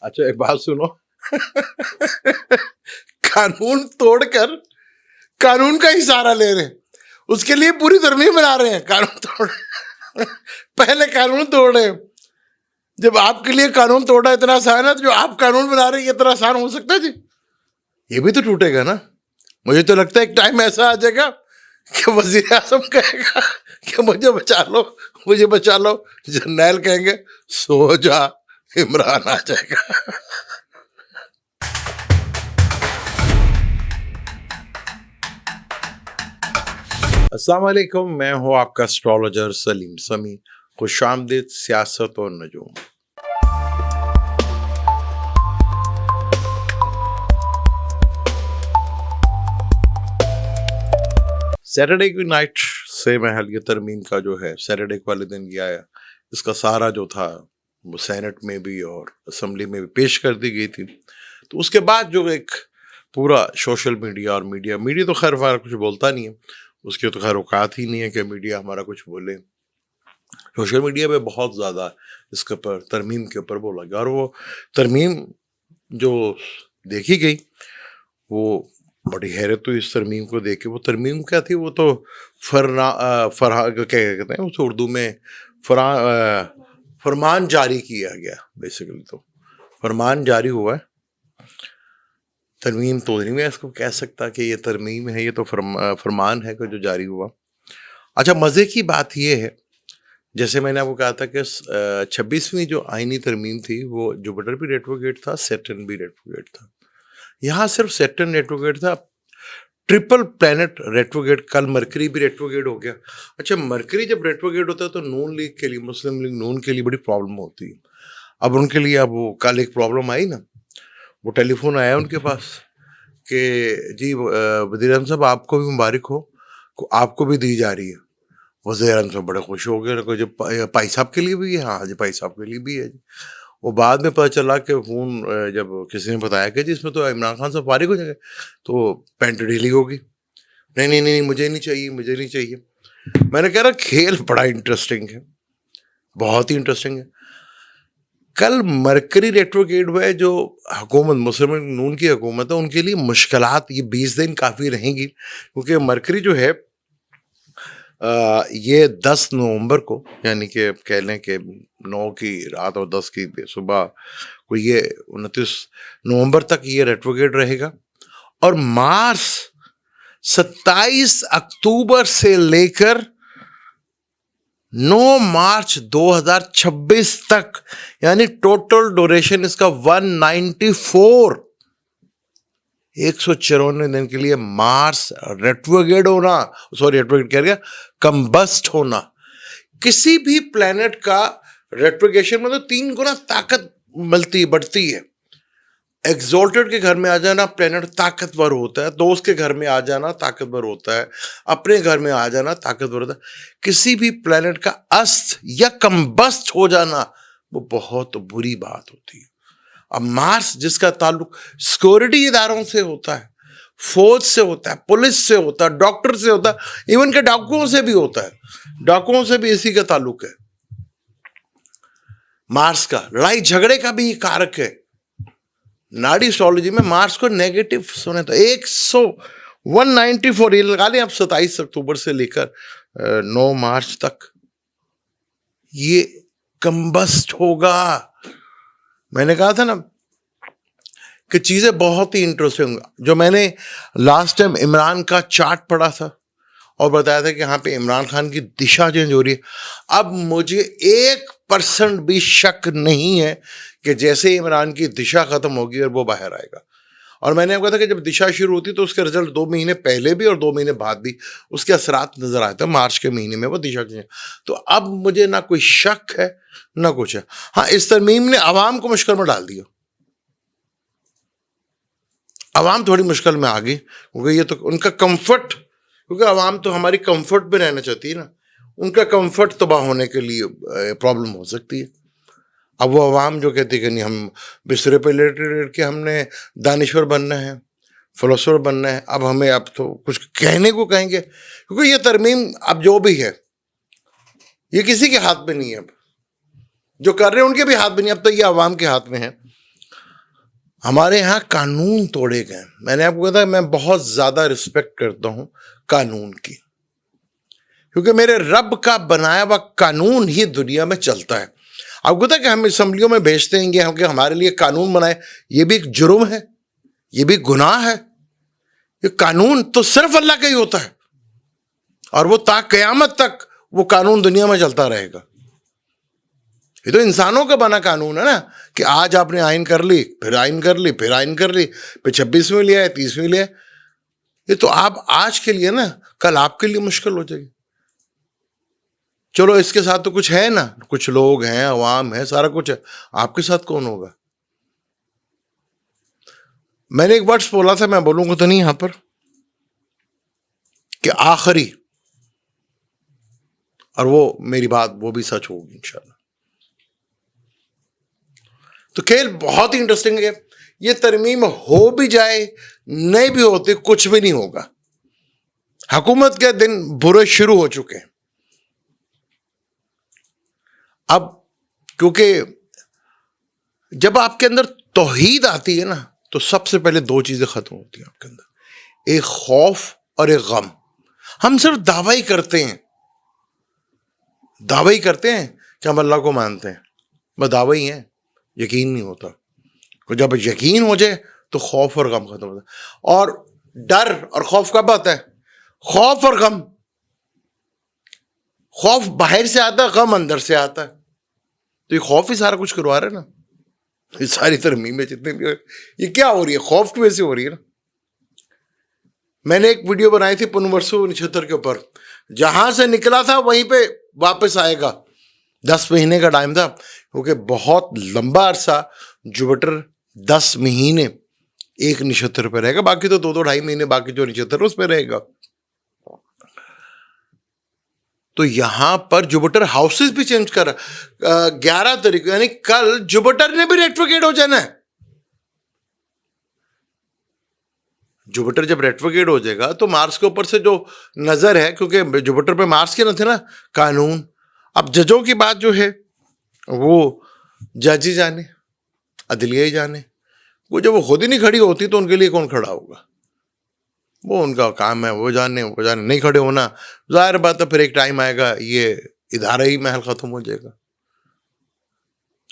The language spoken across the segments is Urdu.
اچھا ایک بات سنو، قانون توڑ کر قانون کا ہی سہارا لے رہے ہیں، اس کے لیے پوری ترمیم بنا رہے ہیں قانون توڑ پہلے قانون توڑ رہے ہیں، جب آپ کے لیے قانون توڑنا اتنا آسان ہے تو جو آپ قانون بنا رہے ہیں یہ اتنا آسان ہو سکتا ہے؟ جی یہ بھی تو ٹوٹے گا نا. مجھے تو لگتا ہے ایک ٹائم ایسا آ جائے گا کہ وزیر اعظم کہے گا کہ مجھے بچا لو مجھے بچا لو، جرنیل کہیں گے سو جا عمران آ جائے گا. السلام علیکم، میں ہوں آپ کا اسٹرالوجر سلیم سمی. خوش آمدید سیاست اور نجوم. سیٹرڈے کی نائٹ سے محل یہ ترمیم کا جو ہے سیٹرڈے والے دن یہ آیا، اس کا سارا جو تھا وہ سینٹ میں بھی اور اسمبلی میں بھی پیش کر دی گئی تھی. تو اس کے بعد جو ایک پورا سوشل میڈیا اور میڈیا تو خیر ہمارا کچھ بولتا نہیں ہے، اس کی تو خیر اوقات ہی نہیں ہے کہ میڈیا ہمارا کچھ بولے. سوشل میڈیا پہ بہت زیادہ اس کے اوپر ترمیم کے اوپر بولا گیا، اور وہ ترمیم جو دیکھی گئی وہ بڑی حیرت ہوئی اس ترمیم کو دیکھ کے. وہ ترمیم کیا تھی؟ وہ تو کیا کہتے ہیں اس اردو میں فرمان جاری کیا گیا. بیسیکلی تو فرمان جاری ہوا ہے، ترمیم تو نہیں میں اس کو کہہ سکتا کہ یہ ترمیم ہے، یہ تو فرمان ہے کہ جو جاری ہوا. اچھا مزے کی بات یہ ہے، جیسے میں نے آپ کو کہا تھا کہ 26ویں جو آئینی ترمیم تھی وہ جوپیٹر بھی ریٹروگریڈ تھا، سیٹرن بھی ریٹروگریڈ تھا. یہاں صرف سیٹرن ریٹروگریڈ تھا، ٹرپل پلانٹ ریٹروگریڈ. کل مرکری بھی ریٹروگریڈ ہو گیا. اچھا مرکری جب ریٹروگریڈ ہوتا ہے تو نون لیگ کے لیے، مسلم لیگ نون کے لیے بڑی پرابلم ہوتی ہے. اب ان کے لیے اب وہ کل ایک پرابلم آئی نا، وہ ٹیلی فون آیا ان کے پاس کہ جی وزیر اعظم صاحب آپ کو بھی مبارک ہو، آپ کو بھی دی جا رہی ہے. وزیر اعظم صاحب بڑے خوش ہو گئے، جو پائی صاحب کے لیے بھی ہے. ہاں جی پائی صاحب کے لیے بھی ہے جی. وہ بعد میں پتہ چلا کہ فون جب کسی نے بتایا کہ جی اس میں تو عمران خان صاحب فارغ ہو جائیں گے، تو پینٹ ڈھیلی ہوگی. نہیں مجھے نہیں چاہیے. میں نے کہہ رہا کھیل بڑا انٹرسٹنگ ہے، بہت ہی انٹرسٹنگ ہے. کل مرکری ریٹروگریڈ ہوئے، جو حکومت مسلم نون کی حکومت ہے ان کے لیے مشکلات یہ 20 دن کافی رہیں گی، کیونکہ مرکری جو ہے یہ 10 نومبر کو، یعنی کہ کہہ لیں کہ 9 کی رات اور 10 کی صبح کو، یہ 29 نومبر تک یہ ریٹروگریڈ رہے گا. اور مارس 27 اکتوبر سے لے کر 9 مارچ 2026 تک، یعنی ٹوٹل ڈوریشن اس کا 194 دن کے لیے مارس ریٹروگریڈ ہونا، ریٹروگریڈ کہہ گیا کمبسٹ ہونا. کسی بھی پلانٹ کا ریٹروگریشن میں تو 3 گنا طاقت بڑھتی ہے. ایگزالٹڈ کے گھر میں آ جانا پلانٹ طاقتور ہوتا ہے، دوست کے گھر میں آ جانا طاقتور ہوتا ہے، اپنے گھر میں آ جانا طاقتور ہوتا ہے. کسی بھی پلانٹ کا است یا کمبسٹ ہو جانا وہ بہت بری بات ہوتی ہے. اب مارس جس کا تعلق سیکورٹی اداروں سے ہوتا ہے، فوج سے ہوتا ہے، پولیس سے ہوتا ہے، ڈاکٹر سے ہوتا ہے، ایون کہ ڈاکوؤں سے بھی ہوتا ہے، ڈاکوؤں سے بھی اسی کا تعلق ہے. مارس کا لڑائی جھگڑے کا بھی کارک ہے. ناڑی اسٹرالوجی میں مارس کو نیگیٹو سنے تو 194 یہ لگا لیں اب 27 اکتوبر سے لے کر 9 مارچ تک یہ کمبسٹ ہوگا. میں نے کہا تھا نا کہ چیزیں بہت ہی انٹرسٹنگ. جو میں نے لاسٹ ٹائم عمران کا چارٹ پڑھا تھا اور بتایا تھا کہ یہاں پہ عمران خان کی دشا چینج ہو رہی ہے، اب مجھے 1% بھی شک نہیں ہے کہ جیسے عمران کی دشا ختم ہوگی اور وہ باہر آئے گا. اور میں نے آپ کہا تھا کہ جب دشا شروع ہوتی تو اس کے رزلٹ 2 مہینے پہلے بھی اور 2 مہینے بعد بھی اس کے اثرات نظر آتے ہیں. مارچ کے مہینے میں وہ دشا چینج. تو اب مجھے نہ کوئی شک ہے نہ کچھ ہے. ہاں اس ترمیم نے عوام کو مشکل میں ڈال دیا، عوام تھوڑی مشکل میں آ گئی، کیونکہ یہ تو ان کا کمفرٹ، کیونکہ عوام تو ہماری کمفرٹ پہ رہنا چاہتی ہے نا، ان کا کمفرٹ تباہ ہونے کے لیے پرابلم ہو سکتی ہے. اب وہ عوام جو کہتی ہے کہ نہیں ہم بسترے پہ لیٹ کے ہم نے دانشور بننا ہے، فلسفر بننا ہے، اب ہمیں اب تو کچھ کہنے کو کہیں گے، کیونکہ یہ ترمیم اب جو بھی ہے یہ کسی کے ہاتھ میں نہیں ہے. اب جو کر رہے ہیں ان کے بھی ہاتھ میں نہیں، اب تو یہ عوام کے ہاتھ میں ہے. ہمارے یہاں قانون توڑے گئے. میں نے آپ کو کہا تھا میں بہت زیادہ رسپیکٹ کرتا ہوں قانون کی, کیونکہ میرے رب کا بنایا ہوا قانون ہی دنیا میں چلتا ہے. آپ کو پتا کہ ہم اسمبلیوں میں بھیجتے ہیں کہ ہمارے لیے قانون بنائے, یہ بھی ایک جرم ہے, یہ بھی گناہ ہے. یہ قانون تو صرف اللہ کا ہی ہوتا ہے, اور وہ تا قیامت تک وہ قانون دنیا میں چلتا رہے گا. یہ تو انسانوں کا بنا قانون ہے نا, کہ آج آپ نے آئین کر لی, پھر آئین کر لی, پھر آئین کر لی, پھر 26ویں لیا ہے, 30ویں لیا ہے. یہ تو آپ آج کے لیے نا, کل آپ کے لیے مشکل ہو جائے گی. چلو اس کے ساتھ تو کچھ ہے نا, کچھ لوگ ہیں, عوام ہے, سارا کچھ ہے. آپ کے ساتھ کون ہوگا؟ میں نے ایک ورڈس بولا تھا, میں بولوں گا تو نہیں یہاں پر, کہ آخری, اور وہ میری بات وہ بھی سچ ہوگی انشاءاللہ. تو کھیل بہت ہی انٹرسٹنگ ہے. یہ ترمیم ہو بھی جائے نہیں بھی ہوتی, کچھ بھی نہیں ہوگا. حکومت کے دن برے شروع ہو چکے ہیں. اب کیونکہ جب آپ کے اندر توحید آتی ہے نا, تو سب سے پہلے دو چیزیں ختم ہوتی ہیں آپ کے اندر, ایک خوف اور ایک غم. ہم صرف دعویٰ کرتے ہیں کہ ہم اللہ کو مانتے ہیں, بس دعویٰ ہی ہیں, یقین نہیں ہوتا. جب یقین ہو جائے تو خوف اور غم ختم ہوتا ہے. اور ڈر اور خوف کب آتا ہے؟ خوف اور غم, خوف باہر سے آتا ہے, غم اندر سے آتا ہے. تو یہ خوف ہی سارا کچھ کروا رہا ہے نا. یہ ساری ترمیمیں جتنے بھی یہ کیا ہو رہی ہے, خوف کی وجہ سے ہو رہی ہے نا. میں نے ایک ویڈیو بنائی تھی پنورسو نچھتر کے اوپر, جہاں سے نکلا تھا وہیں پہ واپس آئے گا. 10 مہینے کا ٹائم تھا, کیونکہ بہت لمبا عرصہ جوپیٹر 10 مہینے ایک نچھتر پہ رہے گا, باقی تو 2-2-2.5 مہینے باقی جو نچھتر اس پہ رہے گا. تو یہاں پر جوپیٹر ہاؤسز بھی چینج کر رہا 11 تاریخ, یعنی کل جوپیٹر نے بھی ریٹروگریڈ ہو جانا ہے. جوپیٹر جب ریٹروگریڈ ہو جائے گا تو مارس کے اوپر سے جو نظر ہے, کیونکہ جوپیٹر پہ مارس کے نہ تھے نا قانون, اب ججوں کی بات جو ہے وہ جج ہی جانے, عدلیہ ہی جانے. وہ جب وہ خود ہی نہیں کھڑی ہوتی تو ان کے لیے کون کھڑا ہوگا؟ وہ ان کا کام ہے, وہ جانے نہیں کھڑے ہونا. ظاہر بات ہے پھر ایک ٹائم آئے گا یہ ادارہ ہی محل ختم ہو جائے گا.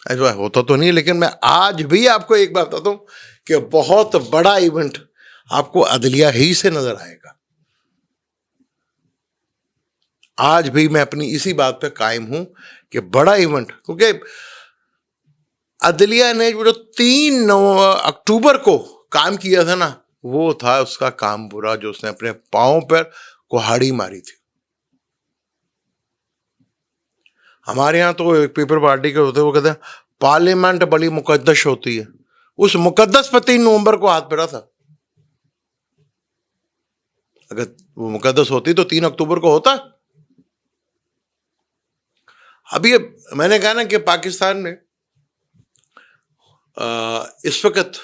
ایسا ہوتا تو نہیں, لیکن میں آج بھی آپ کو ایک بات بتاتا ہوں کہ بہت بڑا ایونٹ آپ کو عدلیہ ہی سے نظر آئے گا. آج بھی میں اپنی اسی بات پہ قائم ہوں کہ بڑا ایونٹ, کیونکہ عدلیہ نے جو 3 اکتوبر کو کام کیا تھا نا, وہ تھا اس کا کام برا, جو اس نے اپنے پاؤں پر کہاڑی ماری تھی. ہمارے ہاں تو ایک پیپر پارٹی کے ہوتے, وہ کہتے ہیں پارلیمنٹ بڑی مقدس ہوتی ہے. اس مقدس پہ 3 نومبر کو ہاتھ پھیرا تھا. اگر وہ مقدس ہوتی تو 3 اکتوبر کو ہوتا. ابھی میں نے کہا نا کہ پاکستان میں اس وقت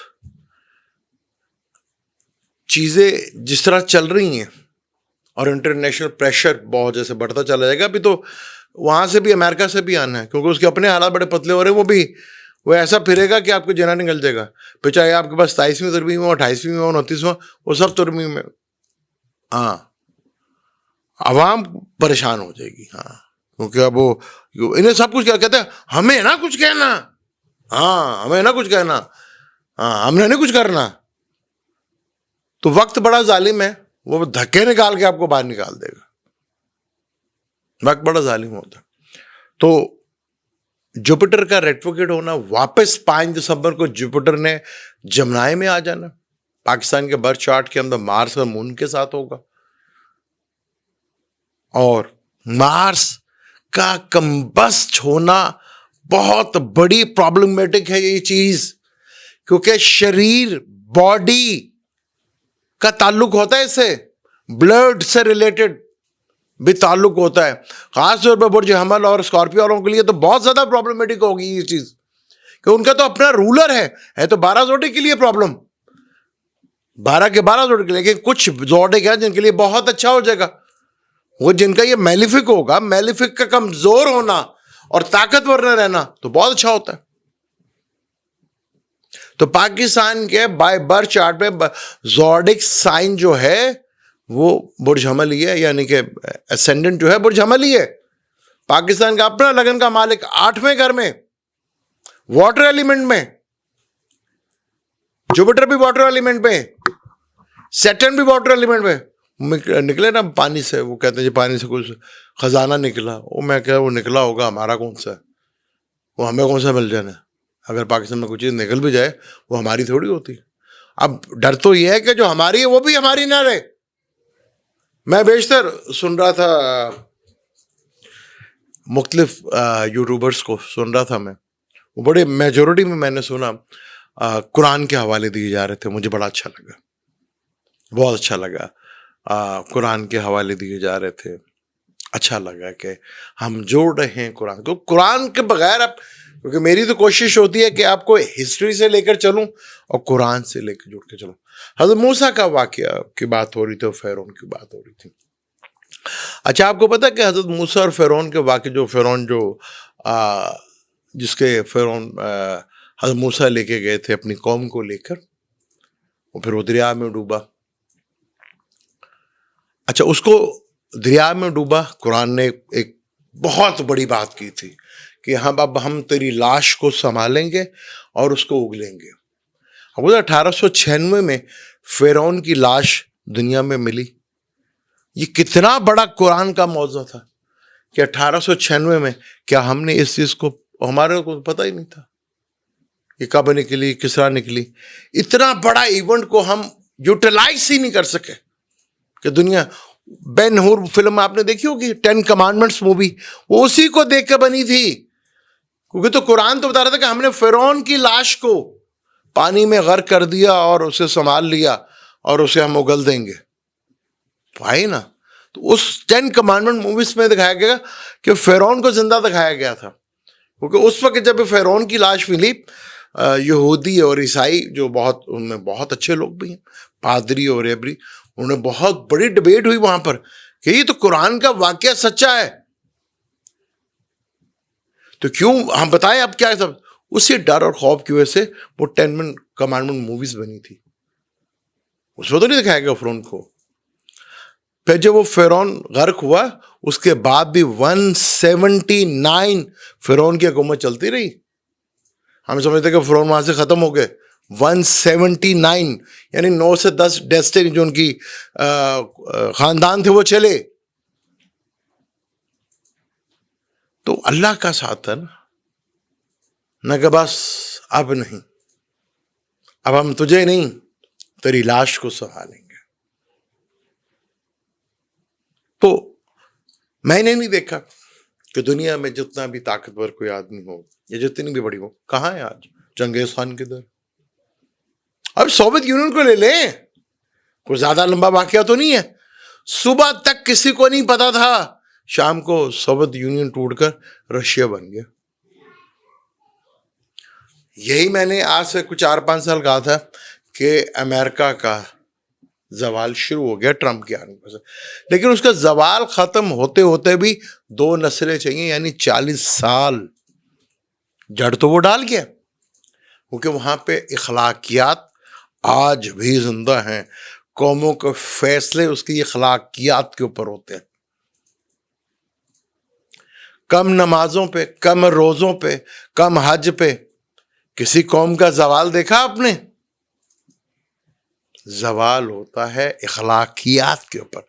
چیزیں جس طرح چل رہی ہیں اور انٹرنیشنل پریشر بہت جیسے بڑھتا چلا جائے گا. ابھی تو وہاں سے بھی, امریکہ سے بھی آنا ہے, کیونکہ اس کے اپنے حالات بڑے پتلے ہو رہے ہیں. وہ ایسا پھرے گا کہ آپ کو جنا نکل جائے گا. پھر چاہے آپ کے پاس 27ویں ترمیم ہو, 28ویں ہو, 29واں, وہ سب ترمیم میں. ہاں, عوام پریشان ہو جائے گی. ہاں, کیونکہ اب وہ انہیں سب کچھ کیا کہتے ہیں, ہمیں نہ کچھ کہنا, ہاں ہمیں نہ کچھ کہنا, ہاں ہم نے نہیں کچھ کرنا. تو وقت بڑا ظالم ہے, وہ دھکے نکال کے آپ کو باہر نکال دے گا. وقت بڑا ظالم ہوتا ہے. تو جوپیٹر کا ریٹروگریڈ ہونا, واپس 5 دسمبر کو جوپیٹر نے جمنائے میں آ جانا. پاکستان کے برتھ چارٹ کے اندر مارس اور مون کے ساتھ ہوگا, اور مارس کا کمبسٹ ہونا بہت بڑی پرابلمیٹک ہے یہ چیز, کیونکہ شریر باڈی کا تعلق ہوتا ہے اس سے, بلڈ سے ریلیٹڈ بھی تعلق ہوتا ہے. خاص طور پر برج حمل اور اسکارپیو والوں کے لیے تو بہت زیادہ پرابلمیٹک ہوگی یہ چیز, کہ ان کا تو اپنا رولر ہے تو 12 زوڈے کے لیے پرابلم, 12 کے 12 زوڈے کے لیے. لیکن کچھ زوڈے کیا جن کے لیے بہت اچھا ہو جائے گا, وہ جن کا یہ میلیفک ہوگا, میلیفک کا کمزور ہونا اور طاقتور نہ رہنا تو بہت اچھا ہوتا ہے. تو پاکستان کے بائی برتھ چارٹ پہ زوڈک سائن جو ہے وہ برج حمل ہی ہے، یعنی کہ اسینڈنٹ جو ہے برج حمل ہی ہے. پاکستان کا اپنا لگن کا مالک 8ویں گھر میں واٹر ایلیمنٹ میں، جوپیٹر بھی واٹر ایلیمنٹ میں، سیٹرن بھی واٹر ایلیمنٹ میں نکلے نا پانی سے. وہ کہتے ہیں جی پانی سے کچھ خزانہ نکلا. وہ میں کہ وہ نکلا ہوگا، ہمارا کون سا ہے، وہ ہمیں کون سا مل جانا ہے. اگر پاکستان میں کچھ چیز نکل بھی جائے وہ ہماری تھوڑی ہوتی. اب ڈر تو یہ ہے کہ جو ہماری ہے وہ بھی ہماری نہ رہے. میں بیشتر سن رہا تھا مختلف یوٹیوبرس کو سن رہا تھا میں، وہ بڑے میجورٹی میں نے سنا قرآن کے حوالے دیے جا رہے تھے. مجھے بڑا اچھا لگا، بہت اچھا لگا. قرآن کے حوالے دیے جا رہے تھے. اچھا لگا کہ ہم جوڑ رہے ہیں قرآن کو. قرآن کے بغیر اب، کیونکہ میری تو کوشش ہوتی ہے کہ آپ کو ہسٹری سے لے کر چلوں اور قرآن سے لے کے جڑ کے چلوں. حضرت موسیٰ کا واقعہ کی بات ہو رہی تھی اور فرعون کی بات ہو رہی تھی. اچھا آپ کو پتا کہ حضرت موسیٰ اور فرعون کے واقعے، جو فرعون جس کے فرعون حضرت موسیٰ لے کے گئے تھے اپنی قوم کو لے کر، وہ پھر وہ دریا میں ڈوبا. اچھا اس کو دریا میں ڈوبا، قرآن نے ایک بہت بڑی بات کی تھی کہ اب ہم تیری لاش کو سنبھالیں گے اور اس کو اگلیں گے. اب 1896 میں فرعون کی لاش دنیا میں ملی. یہ کتنا بڑا قرآن کا موضوع تھا کہ 1896 میں کیا ہم نے اس چیز کو، ہمارے کو پتہ ہی نہیں تھا یہ کب نکلی، کس طرح نکلی. اتنا بڑا ایونٹ کو ہم یوٹیلائز ہی نہیں کر سکے کہ دنیا. بین ہور فلم آپ نے دیکھی ہوگی، 10 کمانڈمنٹس مووی، وہ اسی کو دیکھ کے بنی تھی. کیونکہ تو قرآن تو بتا رہا تھا کہ ہم نے فرعون کی لاش کو پانی میں غرق کر دیا اور اسے سنبھال لیا اور اسے ہم اگل دیں گے. آئی نا. تو اس 10 کمانڈمنٹ موویز میں دکھایا گیا کہ فرعون کو زندہ دکھایا گیا تھا. کیونکہ اس وقت جب فرعون کی لاش ملی، یہودی اور عیسائی جو ان میں بہت اچھے لوگ بھی ہیں، پادری اور ریبری، انہوں نے بہت بڑی ڈبیٹ ہوئی وہاں پر کہ یہ تو قرآن کا واقعہ سچا ہے، تو کیوں ہم بتائیں اب کیا سب. اسی ڈر اور خوف کی وجہ سے وہ 10 کمانڈمنٹ موویز بنی تھی. اس میں تو نہیں دکھایا گیا فرعون کو. پھر جب وہ فرعون غرق ہوا، اس کے بعد بھی 179 فرعون کی حکومت چلتی رہی. ہم سمجھتے کہ فرعون وہاں سے ختم ہو گئے. 179 یعنی 9 سے 10 ڈیسٹنی جو ان کی خاندان تھے وہ چلے. تو اللہ کا ساتھ ہے نہ کہ بس اب نہیں، اب ہم تجھے نہیں تیری لاش کو سنبھالیں گے. تو میں نے نہیں دیکھا کہ دنیا میں جتنا بھی طاقتور کوئی آدمی ہو یا جتنی بھی بڑی ہو، کہاں ہے آج چنگیز خان کدھر. اب سوویت یونین کو لے لیں، کوئی زیادہ لمبا واقعہ تو نہیں ہے. صبح تک کسی کو نہیں پتا تھا، شام کو سوویت یونین ٹوٹ کر رشیا بن گیا. یہی میں نے آج سے کچھ 4-5 سال کہا تھا کہ امریکہ کا زوال شروع ہو گیا ٹرمپ کے آنے سے. لیکن اس کا زوال ختم ہوتے ہوتے بھی 2 نسلیں چاہیے، یعنی 40 سال. جڑ تو وہ ڈال گیا، کیونکہ وہاں پہ اخلاقیات آج بھی زندہ ہیں. قوموں کے فیصلے اس کی اخلاقیات کے اوپر ہوتے ہیں. کم نمازوں پہ، کم روزوں پہ، کم حج پہ کسی قوم کا زوال دیکھا آپ نے؟ زوال ہوتا ہے اخلاقیات کے اوپر.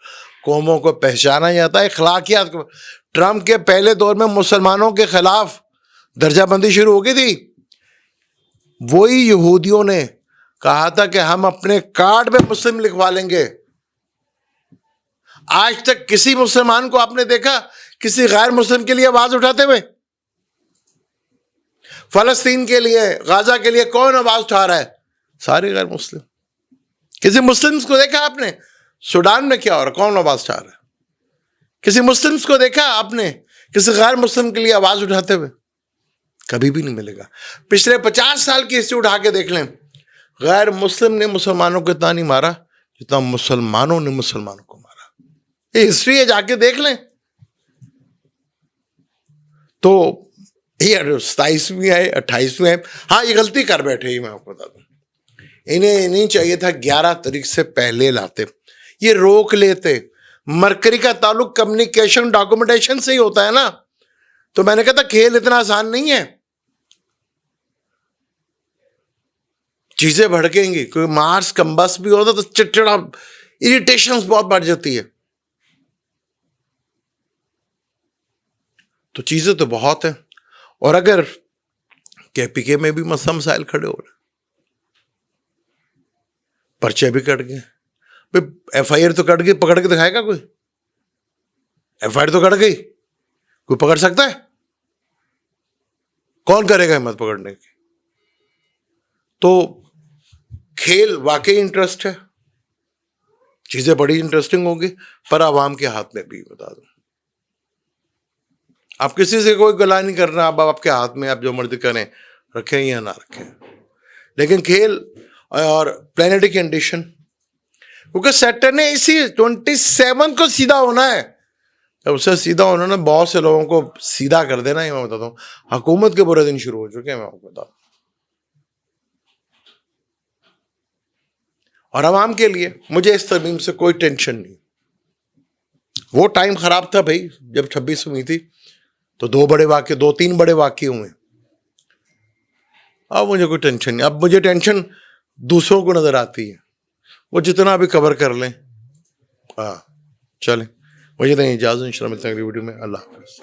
قوموں کو پہچانا جاتا ہے اخلاقیات کے اوپر. ٹرمپ کے پہلے دور میں مسلمانوں کے خلاف درجہ بندی شروع ہو گئی تھی. وہی یہودیوں نے کہا تھا کہ ہم اپنے کارڈ میں مسلم لکھوا لیں گے. آج تک کسی مسلمان کو آپ نے دیکھا کسی غیر مسلم کے لیے آواز اٹھاتے ہوئے؟ فلسطین کے لیے، غزہ کے لیے کون آواز اٹھا رہا ہے؟ سارے غیر مسلم. کسی مسلمز کو دیکھا آپ نے؟ سوڈان میں کیا ہو رہا ہے؟ کون آواز اٹھا رہا ہے؟ کسی مسلمز کو دیکھا آپ نے کسی غیر مسلم کے لیے آواز اٹھاتے ہوئے؟ کبھی بھی نہیں ملے گا. پچھلے 50 سال کی ہسٹری اٹھا کے دیکھ لیں، غیر مسلم نے مسلمانوں کو اتنا نہیں مارا جتنا مسلمانوں نے مسلمانوں کو مارا. یہ ہسٹری ہے، جا کے دیکھ لیں. تو یہ 27ویں آئے 28ویں آئے. ہاں یہ غلطی کر بیٹھے ہی میں آپ کو بتا دوں. انہیں نہیں چاہیے تھا 11 تاریخ سے پہلے لاتے, یہ روک لیتے. مرکری کا تعلق کمیونیکیشن ڈاکومنٹیشن سے ہی ہوتا ہے نا. تو میں نے کہا تھا کھیل اتنا آسان نہیں ہے, چیزیں بھڑکیں گی. کوئی مارس کمبس بھی ہوتا تو چڑچڑا اریٹیشنز بہت بڑھ جاتی ہے. تو چیزیں تو بہت ہیں. اور اگر کے پی کے میں بھی مسئلہ مسائل کھڑے ہو رہے, پرچے بھی کٹ گئے. ایف آئی آر تو کٹ گئی, پکڑ کے دکھائے گا کوئی؟ ایف آئی آر تو کٹ گئی, کوئی پکڑ سکتا ہے؟ کون کرے گا ہمت پکڑنے کی؟ تو کھیل واقعی انٹرسٹ ہے, چیزیں بڑی انٹرسٹنگ ہوگی, پر عوام کے ہاتھ میں بھی. بتا دوں آپ کسی سے کوئی گلا نہیں کرنا, اب آپ کے ہاتھ میں, آپ جو مرضی کریں, رکھیں یا نہ رکھیں. لیکن کھیل اور پلانیٹری کنڈیشن, کیونکہ سیٹرن نے اسی 27 کو سیدھا ہونا ہے. جب اسے سیدھا ہونا نا, بہت سے لوگوں کو سیدھا کر دینا. میں بتاتا ہوں حکومت کے برے دن شروع ہو چکے ہیں, میں آپ کو بتا. اور عوام کے لیے مجھے اس ترمیم سے کوئی ٹینشن نہیں. وہ ٹائم خراب تھا بھائی جب 26 ہوئی تھی, تو 2-3 بڑے واقعے ہوئے. اب مجھے کوئی ٹینشن نہیں. اب مجھے ٹینشن دوسروں کو نظر آتی ہے, وہ جتنا بھی کور کر لیں. ہاں چلیں, مجھے دیں اجازت, انشاءاللہ ملتے ہیں اگلی ویڈیو میں. اللہ حافظ.